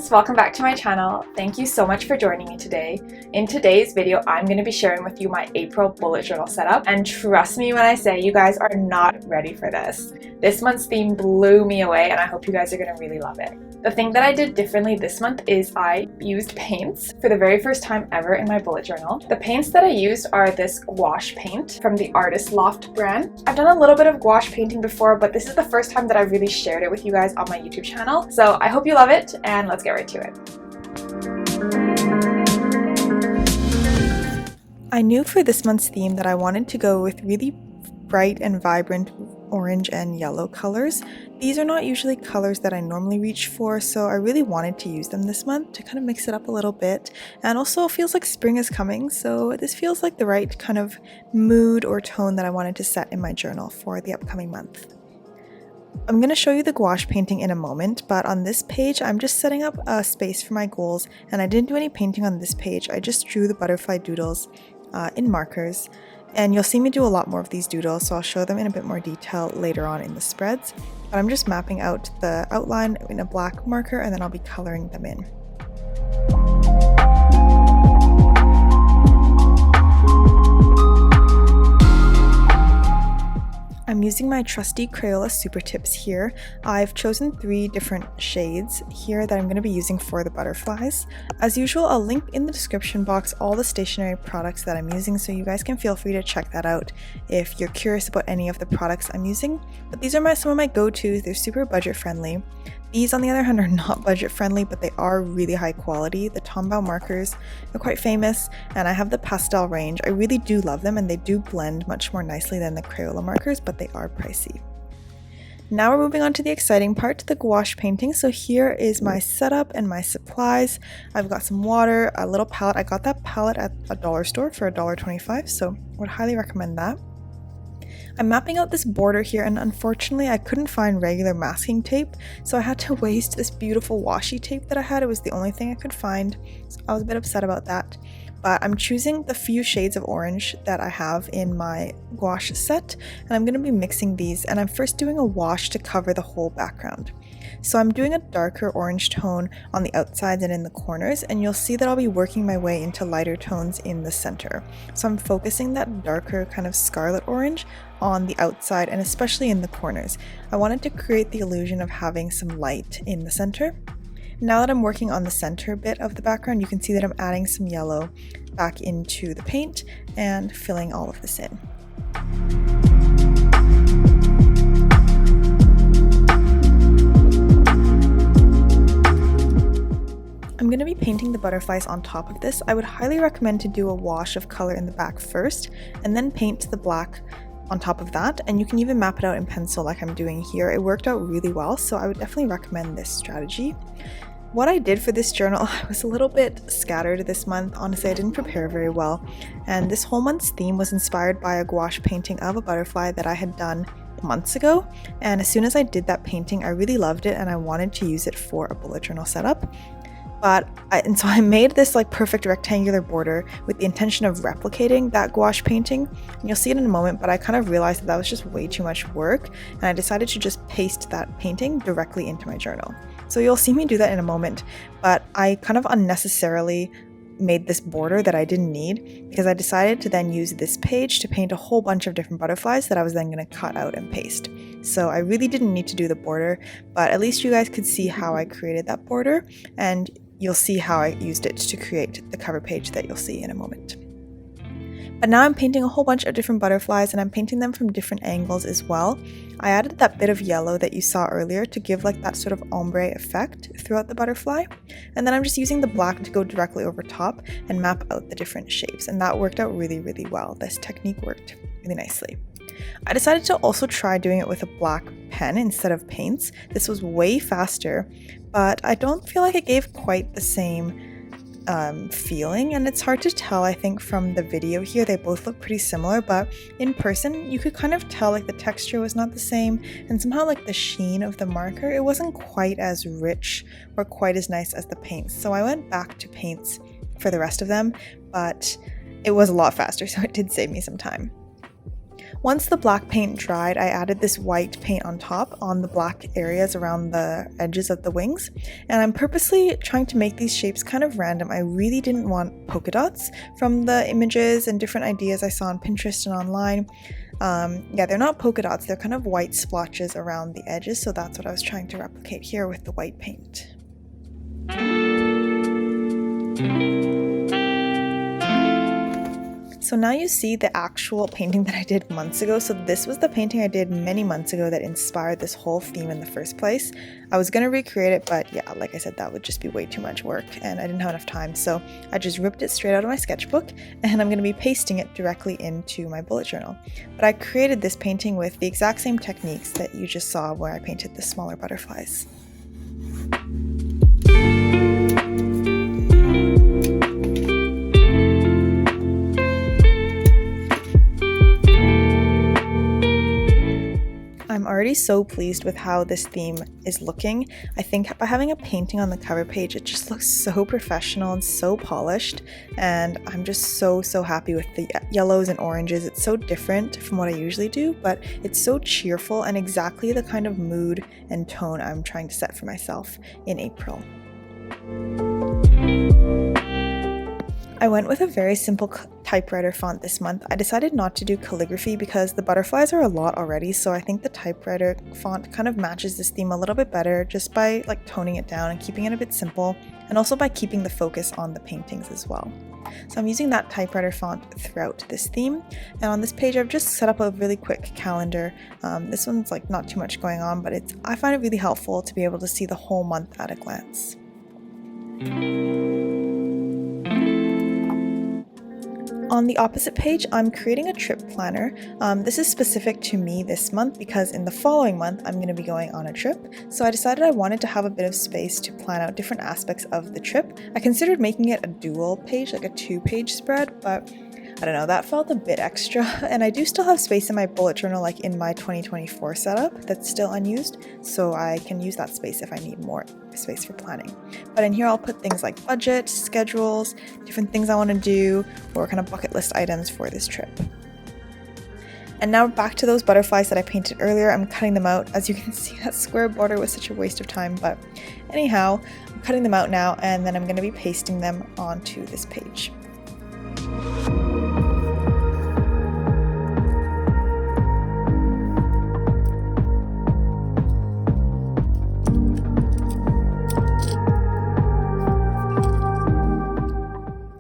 friends, welcome back to my channel. Thank you so much for joining me today. In today's video, I'm going to be sharing with you my April bullet journal setup, and trust me when I say you guys are not ready for this. This month's theme blew me away and I hope you guys are going to really love it. The thing that I did differently this month is I used paints for the very first time ever in my bullet journal. The paints that I used are this gouache paint from the Artist Loft brand. I've done a little bit of gouache painting before, but this is the first time that I really shared it with you guys on my YouTube channel. So I hope you love it, and let's get right to it. I knew for this month's theme that I wanted to go with really bright and vibrant orange and yellow colors. These are not usually colors that I normally reach for, so I really wanted to use them this month to kind of mix it up a little bit. And also it feels like spring is coming, so this feels like the right kind of mood or tone that I wanted to set in my journal for the upcoming month. I'm going to show you the gouache painting in a moment, but on this page I'm just setting up a space for my goals, and I didn't do any painting on this page. I just drew the butterfly doodles in markers, and you'll see me do a lot more of these doodles, so I'll show them in a bit more detail later on in the spreads. But I'm just mapping out the outline in a black marker, and then I'll be coloring them in. I'm using my trusty Crayola Super Tips here. I've chosen 3 different shades here that I'm going to be using for the butterflies. As usual, I'll link in the description box all the stationery products that I'm using, so you guys can feel free to check that out if you're curious about any of the products I'm using. But these are some of my go-tos. They're super budget friendly. These, on the other hand, are not budget friendly, but they are really high quality. The Tombow markers are quite famous, and I have the pastel range. I really do love them, and they do blend much more nicely than the Crayola markers, but they are pricey. Now we're moving on to the exciting part, the gouache painting. So here is my setup and my supplies. I've got some water, a little palette. I got that palette at a dollar store for $1.25, so I would highly recommend that. I'm mapping out this border here, and unfortunately I couldn't find regular masking tape, so I had to waste this beautiful washi tape that I had. It was the only thing I could find, so I was a bit upset about that. But I'm choosing the few shades of orange that I have in my gouache set, and I'm going to be mixing these, and I'm first doing a wash to cover the whole background. So I'm doing a darker orange tone on the outsides and in the corners, and you'll see that I'll be working my way into lighter tones in the center. So I'm focusing that darker kind of scarlet orange on the outside and especially in the corners. I wanted to create the illusion of having some light in the center. Now that I'm working on the center bit of the background, you can see that I'm adding some yellow back into the paint and filling all of this in. I'm going to be painting the butterflies on top of this. I would highly recommend to do a wash of color in the back first and then paint the black on top of that, and you can even map it out in pencil like I'm doing here. It worked out really well, so I would definitely recommend this strategy. What I did for this journal, I was a little bit scattered this month. Honestly, I didn't prepare very well, and this whole month's theme was inspired by a gouache painting of a butterfly that I had done months ago, and as soon as I did that painting, I really loved it and I wanted to use it for a bullet journal setup. So I made this like perfect rectangular border with the intention of replicating that gouache painting, and you'll see it in a moment, but I kind of realized that was just way too much work, and I decided to just paste that painting directly into my journal. So you'll see me do that in a moment, but I kind of unnecessarily made this border that I didn't need because I decided to then use this page to paint a whole bunch of different butterflies that I was then going to cut out and paste. So I really didn't need to do the border, but at least you guys could see how I created that border, and you'll see how I used it to create the cover page that you'll see in a moment. But now I'm painting a whole bunch of different butterflies, and I'm painting them from different angles as well. I added that bit of yellow that you saw earlier to give like that sort of ombre effect throughout the butterfly. And then I'm just using the black to go directly over top and map out the different shapes. And that worked out really, really well. This technique worked really nicely. I decided to also try doing it with a black pen instead of paints. This was way faster, but I don't feel like it gave quite the same feeling, and it's hard to tell. I think from the video here they both look pretty similar, but in person you could kind of tell like the texture was not the same, and somehow like the sheen of the marker, it wasn't quite as rich or quite as nice as the paints. So I went back to paints for the rest of them, but it was a lot faster, so it did save me some time. Once the black paint dried, I added this white paint on top on the black areas around the edges of the wings, and I'm purposely trying to make these shapes kind of random. I really didn't want polka dots from the images and different ideas I saw on Pinterest and online. Yeah, they're not polka dots, they're kind of white splotches around the edges, so that's what I was trying to replicate here with the white paint. So now you see the actual painting that I did months ago. So this was the painting I did many months ago that inspired this whole theme in the first place. I was gonna recreate it, but yeah, like I said, that would just be way too much work and I didn't have enough time. So I just ripped it straight out of my sketchbook and I'm gonna be pasting it directly into my bullet journal. But I created this painting with the exact same techniques that you just saw where I painted the smaller butterflies. I'm already so pleased with how this theme is looking. I think by having a painting on the cover page, it just looks so professional and so polished, and I'm just so happy with the yellows and oranges. It's so different from what I usually do, but it's so cheerful and exactly the kind of mood and tone I'm trying to set for myself in April. I went with a very simple typewriter font this month. I decided not to do calligraphy because the butterflies are a lot already, so I think the typewriter font kind of matches this theme a little bit better just by like toning it down and keeping it a bit simple, and also by keeping the focus on the paintings as well. So I'm using that typewriter font throughout this theme, and on this page I've just set up a really quick calendar. This one's like not too much going on, but I find it really helpful to be able to see the whole month at a glance. On the opposite page, I'm creating a trip planner. This is specific to me this month because in the following month, I'm going to be going on a trip. So I decided I wanted to have a bit of space to plan out different aspects of the trip. I considered making it a dual page, like a 2-page spread, but I don't know, that felt a bit extra. And I do still have space in my bullet journal, like in my 2024 setup that's still unused. So I can use that space if I need more space for planning. But in here I'll put things like budget, schedules, different things I want to do, or kind of bucket list items for this trip. And now back to those butterflies that I painted earlier. I'm cutting them out. As you can see, that square border was such a waste of time, but anyhow, I'm cutting them out now, and then I'm going to be pasting them onto this page.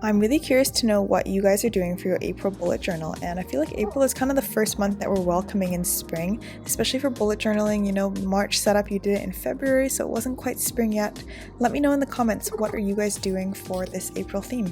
I'm really curious to know what you guys are doing for your April bullet journal, and I feel like April is kind of the first month that we're welcoming in spring, especially for bullet journaling. You know, March setup, you did it in February, so it wasn't quite spring yet. Let me know in the comments, what are you guys doing for this April theme?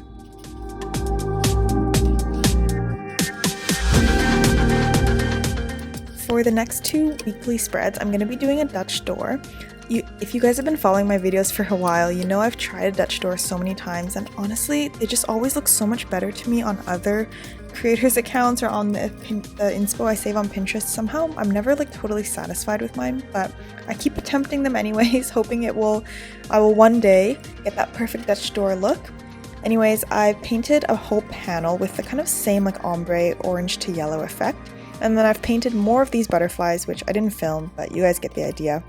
For the next 2 weekly spreads, I'm going to be doing a Dutch door. If you guys have been following my videos for a while, you know I've tried a Dutch door so many times, and honestly, they just always look so much better to me on other creators' accounts or on the inspo I save on Pinterest. Somehow, I'm never like totally satisfied with mine, but I keep attempting them anyways, hoping I will one day get that perfect Dutch door look. Anyways, I painted a whole panel with the kind of same like ombre orange to yellow effect, and then I've painted more of these butterflies, which I didn't film, but you guys get the idea.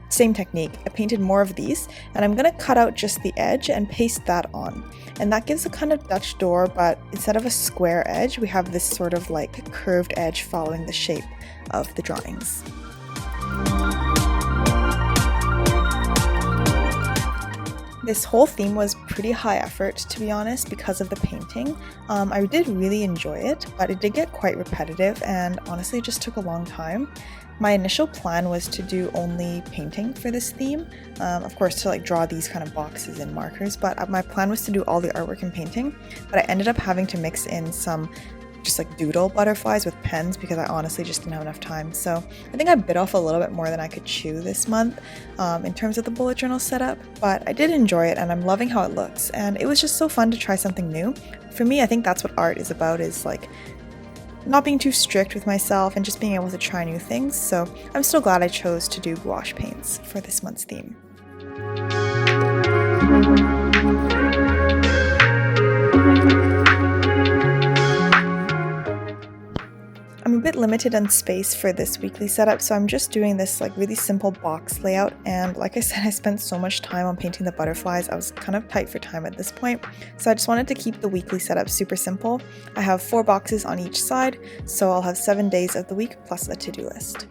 Same technique. I painted more of these, and I'm gonna cut out just the edge and paste that on. And that gives a kind of Dutch door, but instead of a square edge, we have this sort of like curved edge following the shape of the drawings. This whole theme was pretty high effort, to be honest, because of the painting. I did really enjoy it, but it did get quite repetitive and honestly it just took a long time. My initial plan was to do only painting for this theme, of course to like draw these kind of boxes and markers, but my plan was to do all the artwork and painting, but I ended up having to mix in some just like doodle butterflies with pens because I honestly just didn't have enough time. So I think I bit off a little bit more than I could chew this month in terms of the bullet journal setup, but I did enjoy it and I'm loving how it looks, and it was just so fun to try something new. For me, I think that's what art is about, is like not being too strict with myself and just being able to try new things. So I'm still glad I chose to do gouache paints for this month's theme. I'm a bit limited on space for this weekly setup, so I'm just doing this like really simple box layout, and like I said, I spent so much time on painting the butterflies, I was kind of tight for time at this point, so I just wanted to keep the weekly setup super simple. I have 4 boxes on each side, so I'll have 7 days of the week plus a to-do list.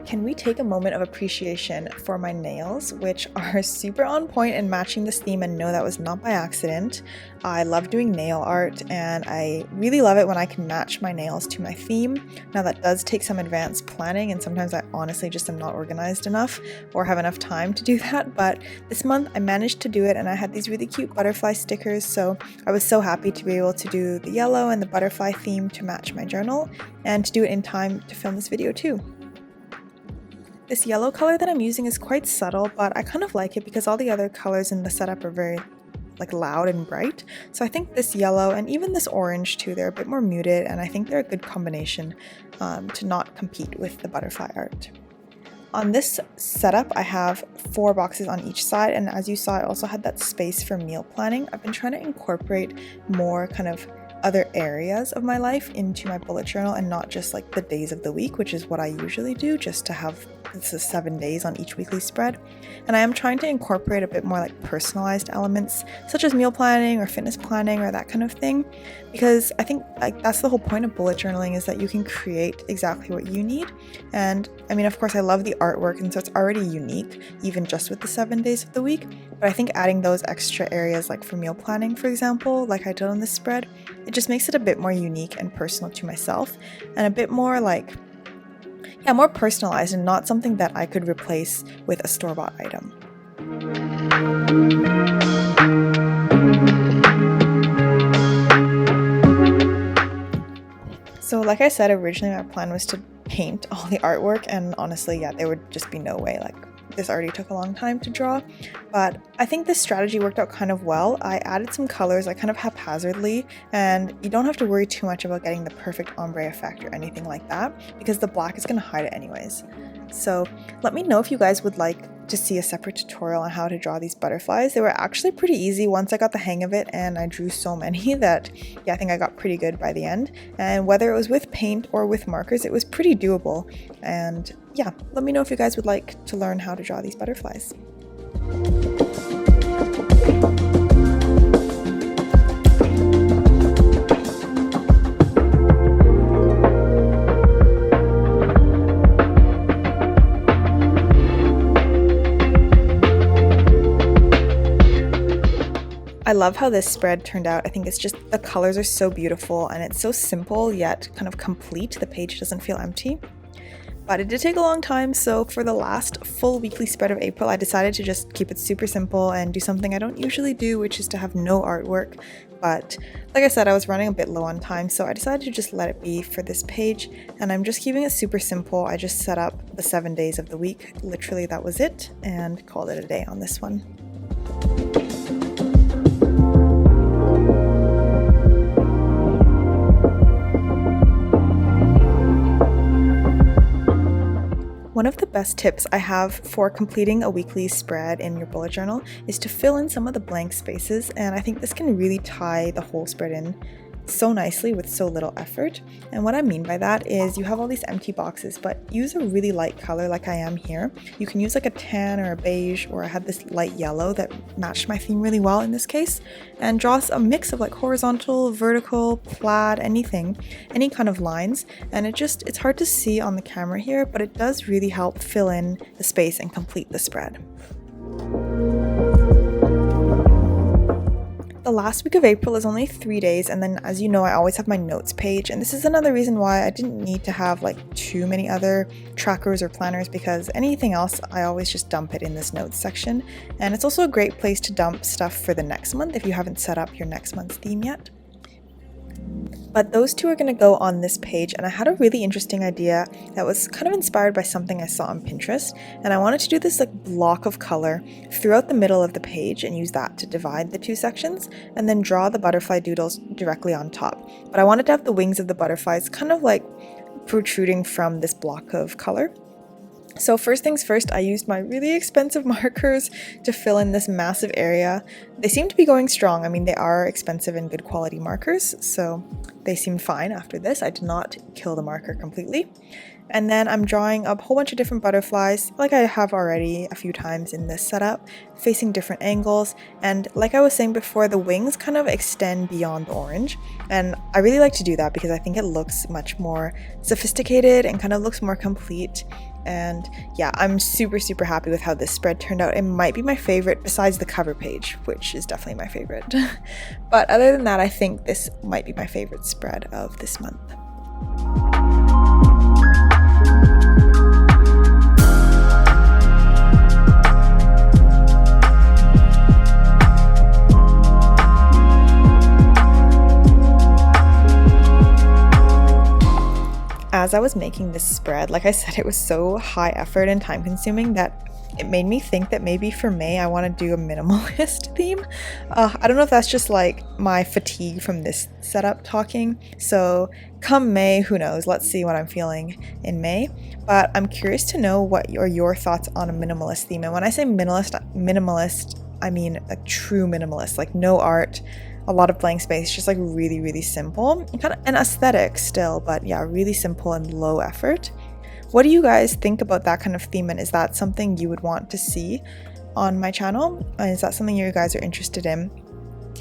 Can we take a moment of appreciation for my nails, which are super on point and matching this theme, and no, that was not by accident. I love doing nail art and I really love it when I can match my nails to my theme. Now that does take some advanced planning, and sometimes I honestly just am not organized enough or have enough time to do that, but this month I managed to do it, and I had these really cute butterfly stickers, so I was so happy to be able to do the yellow and the butterfly theme to match my journal and to do it in time to film this video too. This yellow color that I'm using is quite subtle, but I kind of like it because all the other colors in the setup are very loud and bright. So I think this yellow and even this orange too, they're a bit more muted, and I think they're a good combination to not compete with the butterfly art. On this setup, I have 4 boxes on each side, and as you saw, I also had that space for meal planning. I've been trying to incorporate more kind of other areas of my life into my bullet journal and not just like the days of the week, which is what I usually do, just to have this is 7 days on each weekly spread. And I am trying to incorporate a bit more like personalized elements such as meal planning or fitness planning or that kind of thing, because I think like that's the whole point of bullet journaling, is that you can create exactly what you need. And I mean, of course I love the artwork, and so it's already unique even just with the 7 days of the week, but I think adding those extra areas like for meal planning, for example, like I did on this spread, it just makes it a bit more unique and personal to myself, and a bit more like, yeah, more personalized, and not something that I could replace with a store-bought item. So like I said, originally my plan was to paint all the artwork, and honestly, yeah, there would just be no way, like this already took a long time to draw, but I think this strategy worked out kind of well. I added some colors like kind of haphazardly, and you don't have to worry too much about getting the perfect ombre effect or anything like that, because the black is going to hide it anyways. So let me know if you guys would like to see a separate tutorial on how to draw these butterflies. They were actually pretty easy once I got the hang of it, and I drew so many that, yeah, I think I got pretty good by the end. And whether it was with paint or with markers, it was pretty doable. And yeah, let me know if you guys would like to learn how to draw these butterflies. I love how this spread turned out. I think it's just, the colors are so beautiful and it's so simple yet kind of complete. The page doesn't feel empty. But it did take a long time, so for the last full weekly spread of April, I decided to just keep it super simple and do something I don't usually do, which is to have no artwork. But like I said, I was running a bit low on time, so I decided to just let it be for this page, and I'm just keeping it super simple. I just set up the 7 days of the week, literally that was it, and called it a day on this one. One of the best tips I have for completing a weekly spread in your bullet journal is to fill in some of the blank spaces, and I think this can really tie the whole spread in so nicely with so little effort. And what I mean by that is you have all these empty boxes, but use a really light color like I am here. You can use like a tan or a beige, or I had this light yellow that matched my theme really well in this case, and draw a mix of like horizontal, vertical, plaid, anything, any kind of lines. And it's hard to see on the camera here, but it does really help fill in the space and complete the spread. The last week of April is only 3 days, and then as you know, I always have my notes page, and this is another reason why I didn't need to have like too many other trackers or planners, because anything else I always just dump it in this notes section. And it's also a great place to dump stuff for the next month if you haven't set up your next month's theme yet. But those two are going to go on this page, and I had a really interesting idea that was kind of inspired by something I saw on Pinterest, and I wanted to do this like block of color throughout the middle of the page and use that to divide the two sections, and then draw the butterfly doodles directly on top. But I wanted to have the wings of the butterflies kind of like protruding from this block of color. So first things first, I used my really expensive markers to fill in this massive area. They seem to be going strong. I mean, they are expensive and good quality markers, so they seemed fine after this. I did not kill the marker completely. And then I'm drawing up a whole bunch of different butterflies, like I have already a few times in this setup, facing different angles. And like I was saying before, the wings kind of extend beyond the orange. And I really like to do that because I think it looks much more sophisticated and kind of looks more complete. And yeah, I'm super happy with how this spread turned out. It might be my favorite besides the cover page, which is definitely my favorite. But other than that, I think this might be my favorite spread of this month. As I was making this spread, like I said, it was so high effort and time consuming that it made me think that maybe for May I want to do a minimalist theme. I don't know if that's just like my fatigue from this setup talking. So come May, who knows? Let's see what I'm feeling in May. But I'm curious to know what are your thoughts on a minimalist theme. And when I say minimalist, I mean a true minimalist, like no art, a lot of blank space, just like really simple, kind of an aesthetic still, but yeah, really simple and low effort. What do you guys think about that kind of theme, and is that something you would want to see on my channel? And is that something you guys are interested in?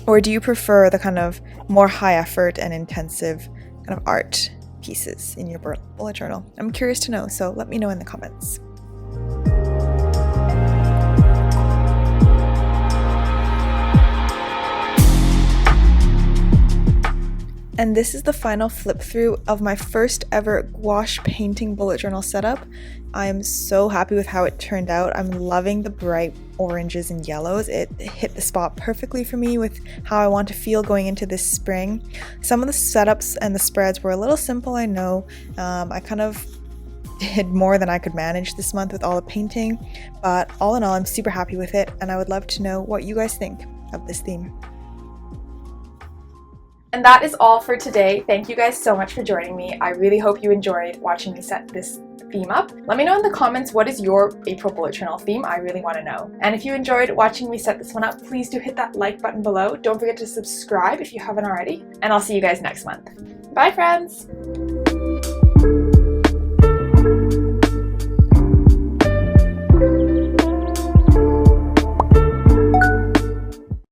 Or do you prefer the kind of more high effort and intensive kind of art pieces in your bullet journal? I'm curious to know, so let me know in the comments. And this is the final flip through of my first ever gouache painting bullet journal setup. I am so happy with how it turned out. I'm loving the bright oranges and yellows. It hit the spot perfectly for me with how I want to feel going into this spring. Some of the setups and the spreads were a little simple, I know. I kind of did more than I could manage this month with all the painting, but all in all, I'm super happy with it, and I would love to know what you guys think of this theme. And that is all for today. Thank you guys so much for joining me. I really hope you enjoyed watching me set this theme up. Let me know in the comments, what is your April bullet journal theme? I really want to know. And if you enjoyed watching me set this one up, please do hit that like button below. Don't forget to subscribe if you haven't already. And I'll see you guys next month. Bye, friends!